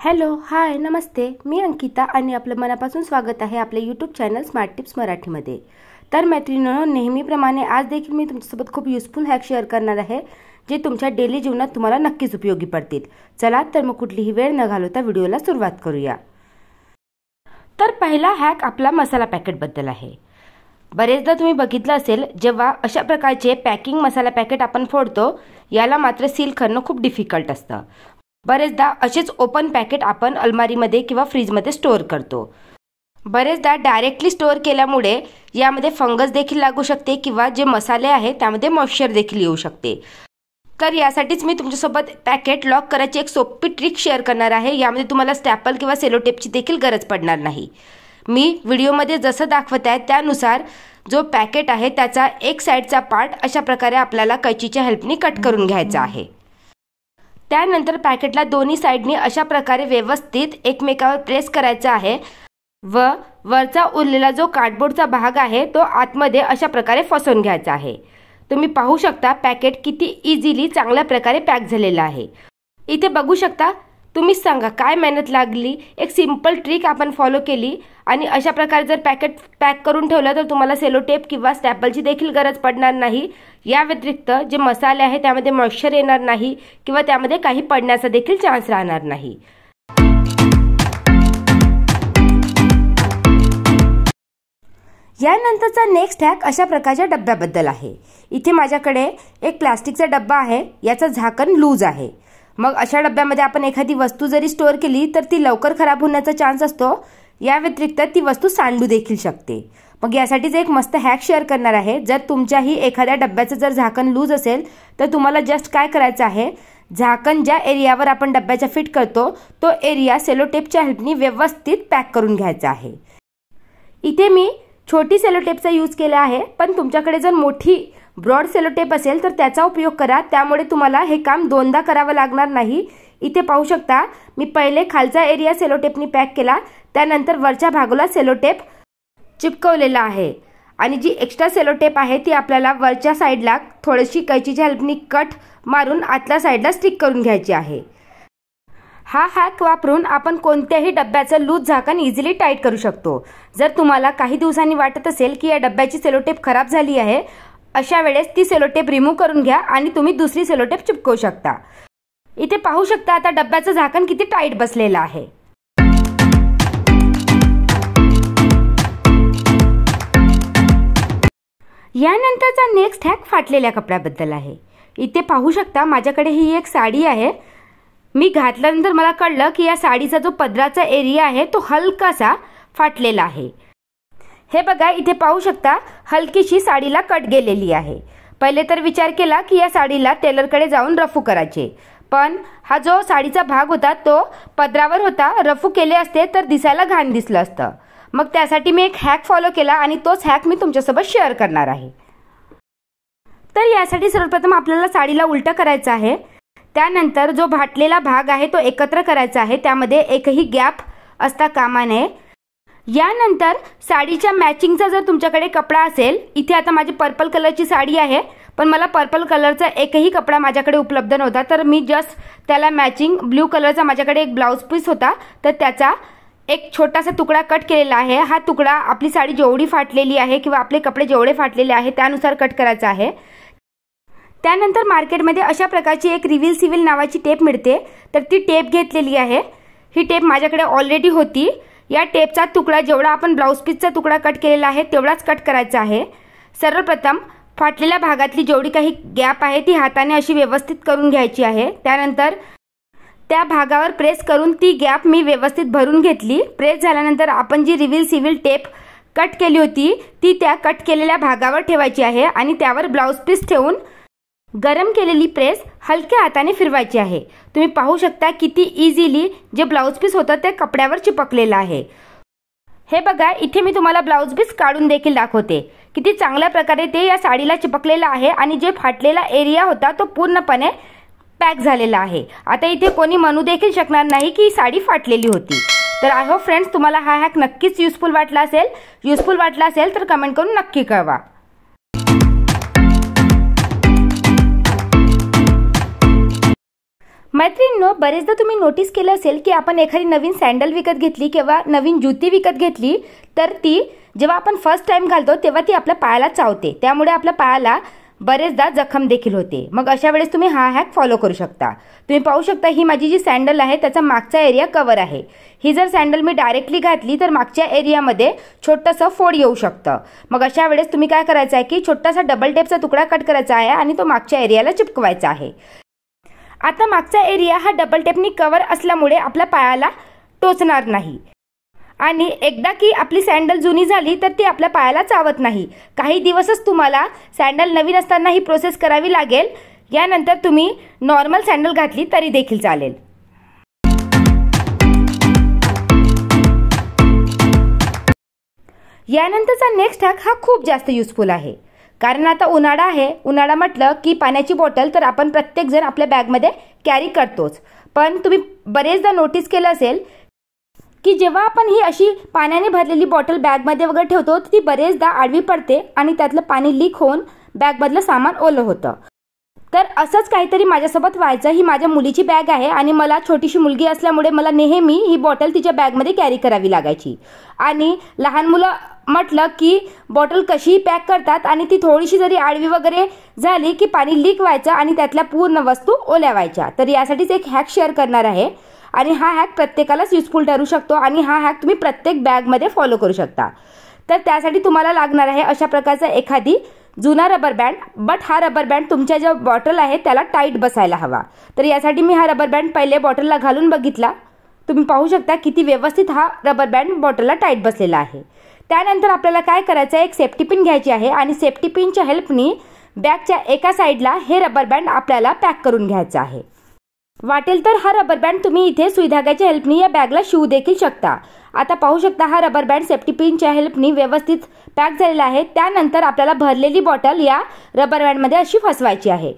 Hello hi नमस्ते, मी अंकिता आणि आपलं मनापासून स्वागत आहे आपल्या यूट्यूब चॅनल स्मार्ट टिप्स मराठीमध्ये। तर मैत्रिणींनो, नेहमीप्रमाणे आज देखील मी तुमच्यासोबत खूप युजफुल हॅक शेअर करणार आहे जे तुमच्या डेली जीवनात तुम्हाला नक्कीच उपयोगी पडतील। चला तर मग कुठलीही वेळ न घालवता व्हिडिओला सुरुवात करूया। तर पहिला हॅक आपला मसाला पॅकेट बद्दल आहे। बरेचदा तुम्ही बघितलं असेल, जेव्हा अशा प्रकारचे पॅकिंग मसाला पॅकेट आपण फोडतो याला मात्र सील करणं खूप डिफिकल्ट असतं। बरेचदा असेच ओपन पॅकेट आपण अलमारीमध्ये किंवा फ्रीजमध्ये स्टोअर करतो। बरेचदा डायरेक्टली स्टोअर केल्यामुळे यामध्ये फंगस देखील लागू शकते किंवा जे मसाले आहेत त्यामध्ये मॉइश्चर देखील येऊ शकते। तर यासाठीच मी तुमच्यासोबत पॅकेट लॉक करायची एक सोपी ट्रिक शेअर करणार आहे। यामध्ये तुम्हाला स्टॅपल किंवा सेलो टेपची देखील गरज पडणार नाही। मी व्हिडिओमध्ये जसं दाखवत आहे त्यानुसार जो पॅकेट आहे त्याचा एक साइडचा पार्ट अशा प्रकारे आपल्याला कैचीच्या हेल्पने कट करून घ्यायचा आहे। त्यानंतर पॅकेटला दोन्ही साइडनी अशा प्रकारे व्यवस्थित एकमेकावर प्रेस करायचा आहे व वरचा उरलेला जो कार्डबोर्डचा भाग आहे तो आतमध्ये अशा प्रकारे फसवून घ्यायचा आहे। तुम्ही पाहू शकता पॅकेट किती इझिली चांगल्या प्रकारे पॅक झालेला आहे। इथे बघू शकता, तुम्हीच सांगा काय मेहनत लागली। एक सिंपल ट्रिक आपण फॉलो केली आणि अशा प्रकारे जर पॅकेट पॅक करून ठेवलं तर तुम्हाला सेलो टेप किंवा स्टॅपलची देखील गरज पडणार नाही। या व्यतिरिक्त जे मसाले आहेत त्यामध्ये मॉइश्चर येणार नाही किंवा त्यामध्ये काही पडण्याचा देखील चान्स राहणार नाही। यानंतरचा नेक्स्ट हॅक अशा प्रकारच्या डब्याबद्दल आहे। इथे माझ्याकडे एक प्लास्टिकचा डब्बा आहे, याचं झाकण लूज आहे। मग अशा डब्यामध्ये आपण एखादी वस्तू जरी स्टोअर केली तर ती लवकर खराब होण्याचा चान्स असतो। या व्यतिरिक्त ती वस्तू सांडू देखील शकते। मग यासाठीच एक मस्त हॅक शेअर करणार आहे। जर तुमच्याही एखाद्या डब्याचं जर झाकण लूज असेल तर तुम्हाला जस्ट काय करायचं आहे, झाकण ज्या एरियावर आपण डब्याच्या फिट करतो तो एरिया सेलो टेपच्या हेल्पनी व्यवस्थित पॅक करून घ्यायचा आहे। इथे मी छोटी सेलो टेपचा यूज केला आहे, पण तुमच्याकडे जर मोठी ब्रॉड सेलो टेप असेल तर त्याचा उपयोग करा। त्यामुळे तुम्हाला हे काम दोनदा करावं लागणार नाही। इथे पाहू शकता, मी पहिले खालचा एरिया सेलो टेपनी पॅक केला, त्यानंतर वरच्या भागाला सेलो टेप चिपकवलेला आहे आणि जी एक्स्ट्रा सेलो टेप आहे ती आपल्याला वरच्या साइडला थोडीशी कैचीच्या हेल्पनी कट मारून आतल्या साइडला स्टिक करून घ्यायची आहे। हा हॅक वापरून आपण कोणत्याही डब्याचं लूज झाकण इझिली टाईट करू शकतो। जर तुम्हाला काही दिवसांनी वाटत असेल की या डब्याची सेलो टेप खराब झाली आहे, अशा वेळेस ती सेलो टेप रिमूव्ह करून घ्या आणि तुम्ही दुसरी सेलो टेप चिपकवू शकता। इथे पाहू शकता आता डब्याचं झाकण किती टाईट बसलेलं आहे। यानंतरचा नेक्स्ट हॅक फाटलेल्या कपड्याबद्दल आहे। इथे पाहू शकता माझ्याकडे ही एक साडी आहे। मी घातल्यानंतर मला कळलं की या साडीचा जो पदराचा एरिया आहे तो हलकासा फाटलेला आहे। हे बघा, इथे पाहू शकता हलकीशी साडीला कट गेलेली आहे। पहिले तर विचार केला की या साडीला टेलरकडे जाऊन रफू करायचे, पण हा जो साडीचा भाग होता तो पदरावर होता। रफू केले असते तर दिसायला घाण दिसलं असतं। मग त्यासाठी मी एक हॅक फॉलो केला आणि तोच हॅक मी तुमच्यासोबत शेअर करणार आहे। तर यासाठी सर्वप्रथम आपल्याला साडीला उलटं करायचं आहे। त्यानंतर जो फाटलेला भाग आहे तो एकत्र करायचा आहे, त्यामध्ये एकही गॅप असता कामा नये। यानंतर साडीच्या मॅचिंगचा जर तुमच्याकडे कपडा असेल, इथे आता माझी पर्पल कलरची साडी आहे पण मला पर्पल कलरचा एकही कपडा माझ्याकडे उपलब्ध नव्हता, तर मी जस्ट त्याला मॅचिंग ब्ल्यू कलरचा माझ्याकडे एक ब्लाउज पीस होता तर त्याचा एक छोटासा तुकडा कट केलेला आहे। हा तुकडा आपली साडी जेवढी फाटलेली आहे किंवा आपले कपडे जेवढे फाटलेले आहे त्यानुसार कट करायचा आहे। त्यानंतर मार्केटमध्ये अशा प्रकारची एक रिव्हील सिव्हिल नावाची टेप मिळते, तर ती टेप घेतलेली आहे। ही टेप माझ्याकडे ऑलरेडी होती। या टेपचा तुकडा जेवढा आपण ब्लाउज पीसचा तुकडा कट केलेला आहे तेवढाच कट करायचा आहे। सर्वप्रथम फाटलेल्या भागातली जेवढी काही गॅप आहे ती हाताने अशी व्यवस्थित करून घ्यायची आहे। त्यानंतर त्या भागावर प्रेस करून ती गॅप मी व्यवस्थित भरून घेतली। प्रेस झाल्यानंतर आपण जी रिव्हील सिव्हिल टेप कट केली होती ती त्या कट केलेल्या भागावर ठेवायची आहे आणि त्यावर ब्लाउज पीस ठेवून गरम केलेली प्रेस हलक्या हाताने फिरवायची आहे। तुम्ही पाहू शकता किती इझिली जे ब्लाउज पीस होतं ते कपड्यावर चिपकलेलं आहे। हे बघा, इथे मी तुम्हाला ब्लाउज पीस काढून देखील दाखवते किती चांगल्या प्रकारे ते या साडीला चिपकलेलं आहे आणि जे फाटलेला एरिया होता तो पूर्णपणे पॅक झालेला आहे। आता इथे कोणी म्हणू देखील शकणार नाही की साडी फाटलेली होती। तर आय होप फ्रेंड्स तुम्हाला हा हॅक नक्कीच युजफुल वाटला असेल तर कमेंट करून नक्की कळवा। मैत्रिणींनो, बरेचदा तुम्ही नोटीस केलं असेल की आपण एखादी नवीन सँडल विकत घेतली किंवा नवीन जुती विकत घेतली तर ती जेव्हा आपण फर्स्ट टाइम घालतो तेव्हा ती आपल्या पायाला चावते, त्यामुळे आपल्या पायाला बरेचदा जखम देखील होते। मग अशा वेळेस तुम्ही हा हॅक फॉलो करू शकता। तुम्ही पाहू शकता ही माझी जी सँडल आहे त्याचा मागचा एरिया कव्हर आहे। ही जर सँडल मी डायरेक्टली घातली तर मागच्या एरियामध्ये छोटंसं फोड येऊ शकतं। मग अशा वेळेस तुम्ही काय करायचं आहे की छोटासा डबल टेपचा तुकडा कट करायचा आहे आणि तो मागच्या एरियाला चिपकवायचा आहे। आता मागचा एरिया हा डबल टेपनी कव्हर असल्यामुळे आपल्या पायाला टोचणार नाही आणि एकदा की आपली सँडल जुनी झाली तर ती आपल्या पायाला चावत नाही। काही दिवसच तुम्हाला सँडल नवीन असताना ही प्रोसेस करावी लागेल, यानंतर तुम्ही नॉर्मल सँडल घातली तरी देखील चालेल। यानंतरचा नेक्स्ट हॅक हा खूप जास्त युजफुल आहे, कारण आता उन्हाळा आहे। उन्हाळा म्हटलं की पाण्याची बॉटल तर आपण प्रत्येक जण आपल्या बॅगमध्ये कॅरी करतोच, पण तुम्ही बरेचदा नोटीस केलं असेल की जेव्हा आपण ही अशी पाण्याने भरलेली बॉटल बॅगमध्ये वगैरे ठेवतो ती बरेचदा आडवी पडते आणि त्यातलं पाणी लीक होऊन बॅगमधलं सामान ओलं होतं। तर असंच काहीतरी माझ्यासोबत व्हायचं। ही माझ्या मुलीची बॅग आहे आणि मला छोटीशी मुलगी असल्यामुळे मला नेहमी ही बॉटल तिच्या बॅगमध्ये कॅरी करावी लागायची आणि लहान मुलं म्हटलं की बॉटल कशीही पॅक करतात आणि ती थोडीशी जरी आडवी वगैरे झाली की पाणी लीक व्हायचं आणि त्यातल्या पूर्ण वस्तू ओल्या व्हायच्या। तर यासाठीच एक हॅक शेअर करणार आहे आणि हा हॅक प्रत्येकालाच युजफुल ठरू शकतो आणि हा हॅक तुम्ही प्रत्येक बॅगमध्ये फॉलो करू शकता। तर त्यासाठी तुम्हाला लागणार आहे अशा प्रकारचा एखादी जुना रबर बँड, बट हा रबर बँड तुमच्या जो बॉटल आहे त्याला टाईट बसायला हवा। तर यासाठी मी हा रबर बँड पहिले बॉटलला घालून बघितला। तुम्ही पाहू शकता किती व्यवस्थित हा रबर बँड बॉटलला टाईट बसलेला आहे। त्यानंतर आपल्याला काय करायचं आहे, एक सेफ्टी पिन घ्यायची आहे आणि सेफ्टी पिनच्या हेल्पनी बॅगच्या एका साईडला हे रबर बँड आपल्याला पॅक करून घ्यायचं आहे। वाटेल तर हा रबर बँड तुम्ही इथे सुई धाग्याच्या हेल्पनी या बॅगला शिवू देखील शकता। आता पाहू शकता हा रबर बँड सेफ्टी पिनच्या हेल्पनी व्यवस्थित पॅक झालेला आहे। त्यानंतर आपल्याला भरलेली बॉटल या रबर बँडमध्ये अशी फसवायची आहे।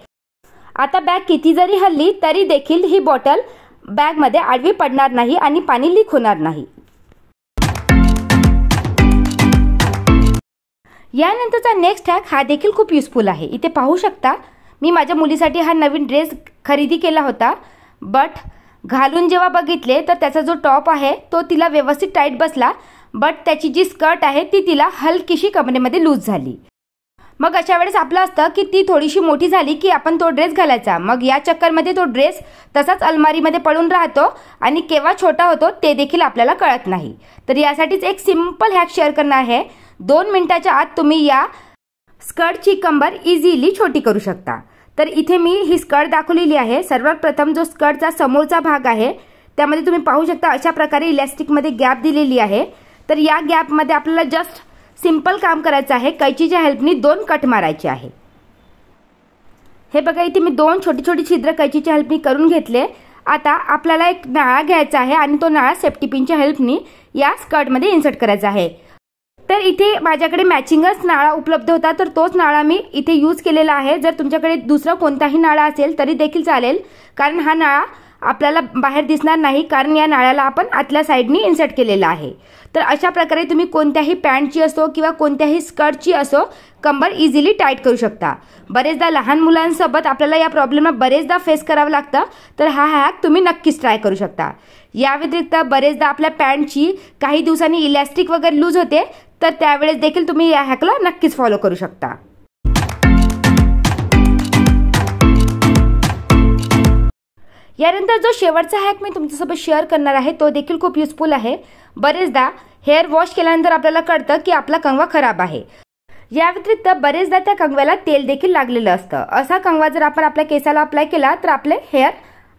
आता बॅग किती जरी हलली तरी देखील ही बॉटल बॅगमध्ये आडवी पडणार नाही आणि पाणी लीक होणार नाही। यानंतरचा नेक्स्ट हॅक हा देखील खूप युजफुल आहे। इथे पाहू शकता मी माझ्या मुलीसाठी हा नवीन ड्रेस खरेदी केला होता, बट घालून जेव्हा बघितले तर त्याचा जो टॉप आहे तो तिला व्यवस्थित टाईट बसला, बट त्याची जी स्कर्ट आहे ती तिला हलकीशी कमरेमध्ये लूज झाली। मग अशा वेळेस आपलं असतं की ती थोडीशी मोठी झाली की आपण तो ड्रेस घालायचा, मग या चक्करमध्ये तो ड्रेस तसाच अलमारीमध्ये पडून राहतो आणि केव्हा छोटा होतो ते देखील आपल्याला कळत नाही। तर यासाठीच एक सिंपल हॅक शेअर करणार आहे। 2 मिनिटाच्या आत तुम्ही या स्कर्टची कंबर इझिली छोटी करू शकता। तर इथे मी ही स्कर्ट दाखवलेली आहे। सर्वात प्रथम जो स्कर्टचा समोरचा भाग आहे त्यामध्ये तुम्ही पाहू शकता अशा प्रकारे इलास्टिकमध्ये गॅप दिलेली आहे। तर या गॅपमध्ये आपल्याला जस्ट सिंपल काम करायचं आहे। कैचीच्या हेल्पनी 2 कट मारायचे आहे। हे बघा इथे मी 2 छोटी छोटी छिद्र कैचीच्या हेल्पनी करून घेतले। आता आपल्याला एक नाळा घ्यायचा आहे आणि तो नाळा सेफ्टी पिनच्या हेल्पनी या स्कर्टमध्ये इन्सर्ट करायचा आहे। तर इथे माझ्याकडे मॅचिंगच नाळा उपलब्ध होता, तर तोच नाळा मी इथे यूज केलेला आहे। जर तुमच्याकडे दुसरा कोणताही नाळा असेल तरी देखील चालेल, कारण हा नाळा आपल्याला बाहेर दिसणार नाही, कारण या नाळ्याला आपण आतल्या साईडनी इन्सर्ट केलेला आहे। तर अशा प्रकारे तुम्ही कोणत्याही पॅन्टची असो किंवा कोणत्याही स्कर्टची असो कंबर इझिली टाईट करू शकता। बरेचदा लहान मुलांसोबत आपल्याला या प्रॉब्लेमला बरेचदा फेस करावं लागतं, तर हा हॅक तुम्ही नक्कीच ट्राय करू शकता। या व्यतिरिक्त बरेचदा आपल्या पॅन्टची काही दिवसांनी इलास्टिक वगैरे लूज होते, तर त्यावेळेस देखील तुम्ही या हॅकला नक्कीच फॉलो करू शकता। यानंतर जो शेवटचा हॅक मी तुमच्यासोबत शेअर करणार आहे तो देखील खूप युजफुल आहे। बरेचदा हेअर वॉश केल्यानंतर आपल्याला कळतं की आपला कंगवा खराब आहे। या व्यतिरिक्त बरेचदा त्या कंगव्याला तेल देखील लागलेलं असतं। असा कंगवा जर आपण आपल्या केसाला अप्लाय केला तर आपले हेअर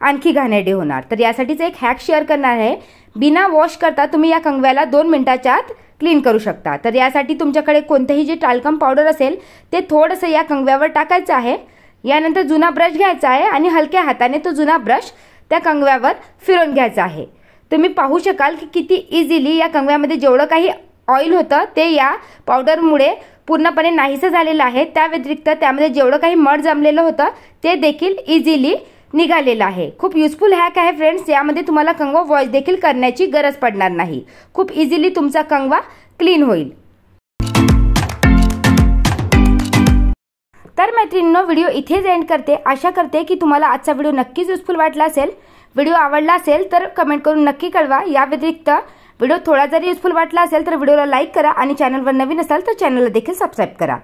आणखी घाणेरडे होणार। तर यासाठीच एक हॅक शेअर करणार आहे। बिना वॉश करता तुम्ही या कंगव्याला 2 मिनिटाच्या आत क्लीन करू शकता। तर यासाठी तुमच्याकडे कोणतेही जे टाल्कम पावडर असेल ते थोडंसं या कंगव्यावर टाकायचं आहे। यानंतर जुना ब्रश घ्यायचा आहे आणि हलक्या हाताने तो जुना ब्रश त्या कंगव्यावर फिरवून घ्यायचा आहे। तुम्ही पाहू शकाल की किती इझिली या कंगव्यामध्ये जेवढं काही ऑइल होतं ते या पावडरमुळे पूर्णपणे नाहीसं झालेलं आहे। त्या व्यतिरिक्त त्यामध्ये जेवढं काही मड जमलेलं होतं ते देखील इझिली निघालेला आहे। खूप युजफुल हॅक आहे फ्रेंड्स। यामध्ये तुम्हाला कंगवा वॉश देखील करण्याची गरज पडणार नाही। खूप इझिली तुमचा कंगवा क्लीन होईल। तर मैत्रिणींनो, व्हिडिओ इथेच एंड करते. आशा करते की तुम्हाला आजचा व्हिडिओ नक्कीच युजफुल वाटला असेल. व्हिडिओ आवडला असेल तर कमेंट करून नक्की कळवा. या व्यतिरिक्त व्हिडिओ थोडा जरी युजफुल वाटला असेल तर व्हिडिओला लाईक करा आणि चॅनलवर नवीन असाल तर चॅनलला देखील सबस्क्राईब करा.